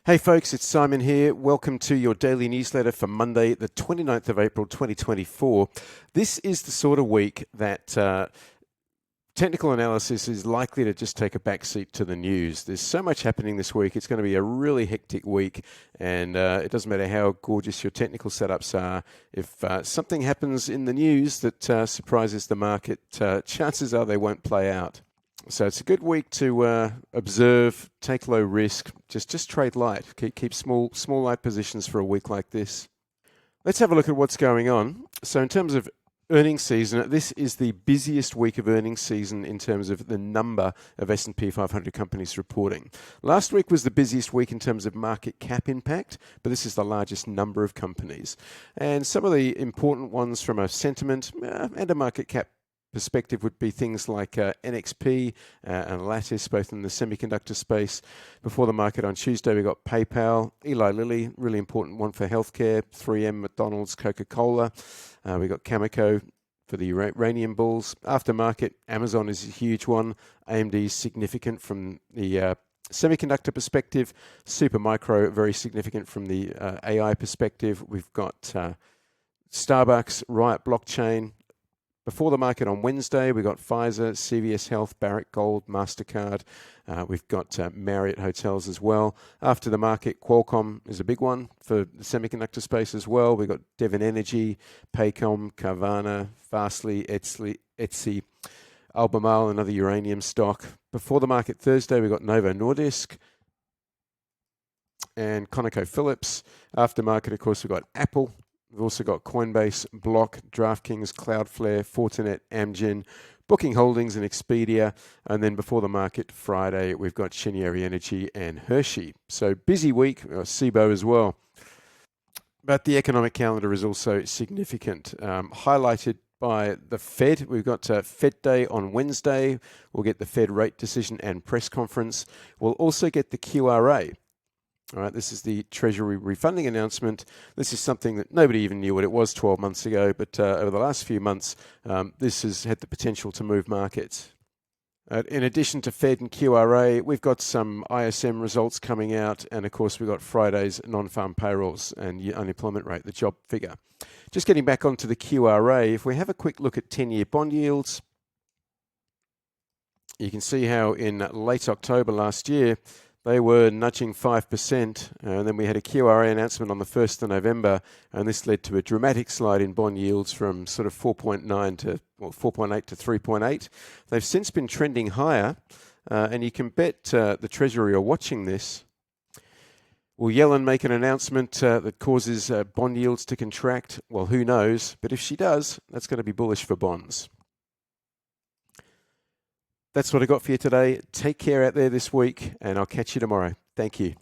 Hey folks, it's Simon here. Welcome to your daily newsletter for Monday, the 29th of April, 2024. This is the sort of week that technical analysis is likely to just take a backseat to the news. There's so much happening this week. It's going to be a really hectic week, and it doesn't matter how gorgeous your technical setups are. If something happens in the news that surprises the market, chances are they won't play out. So it's a good week to observe, take low risk, just trade light, keep small light positions for a week like this. Let's have a look at what's going on. So in terms of earnings season, this is the busiest week of earnings season in terms of the number of S&P 500 companies reporting. Last week was the busiest week in terms of market cap impact, but this is the largest number of companies. And some of the important ones from a sentiment and a market cap perspective would be things like NXP and Lattice, both in the semiconductor space. Before the market on Tuesday, we got PayPal, Eli Lilly, really important one for healthcare, 3M, McDonald's, Coca-Cola. We got Cameco for the uranium bulls. After market, Amazon is a huge one. AMD is significant from the semiconductor perspective. Supermicro, very significant from the AI perspective. We've got Starbucks, Riot Blockchain. Before the market on Wednesday, we got Pfizer, CVS Health, Barrick Gold, MasterCard. We've got Marriott Hotels as well. After the market, Qualcomm is a big one for the semiconductor space as well. We've got Devon Energy, Paycom, Carvana, Fastly, Etsy, Albemarle, another uranium stock. Before the market Thursday, we got Novo Nordisk and ConocoPhillips. After market, of course, we've got Apple. We've also got Coinbase, Block, DraftKings, Cloudflare, Fortinet, Amgen, Booking Holdings and Expedia. And then before the market Friday, we've got Cheniere Energy and Hershey. So busy week, SIBO as well. But the economic calendar is also significant, highlighted by the Fed. We've got Fed Day on Wednesday. We'll get the Fed rate decision and press conference. We'll also get the QRA. All right, this is the Treasury refunding announcement. This is something that nobody even knew what it was 12 months ago, but over the last few months, this has had the potential to move markets. In addition to Fed and QRA, we've got some ISM results coming out, and of course we've got Friday's non-farm payrolls and unemployment rate, the job figure. Just getting back onto the QRA, if we have a quick look at 10-year bond yields, you can see how in late October last year, they were nudging 5%, and then we had a QRA announcement on the 1st of November, and this led to a dramatic slide in bond yields from sort of 4.9 to 4.8 to 3.8. They've since been trending higher, and you can bet the Treasury are watching this. Will Yellen make an announcement that causes bond yields to contract? Well, who knows? But if she does, that's going to be bullish for bonds. That's what I got for you today. Take care out there this week, and I'll catch you tomorrow. Thank you.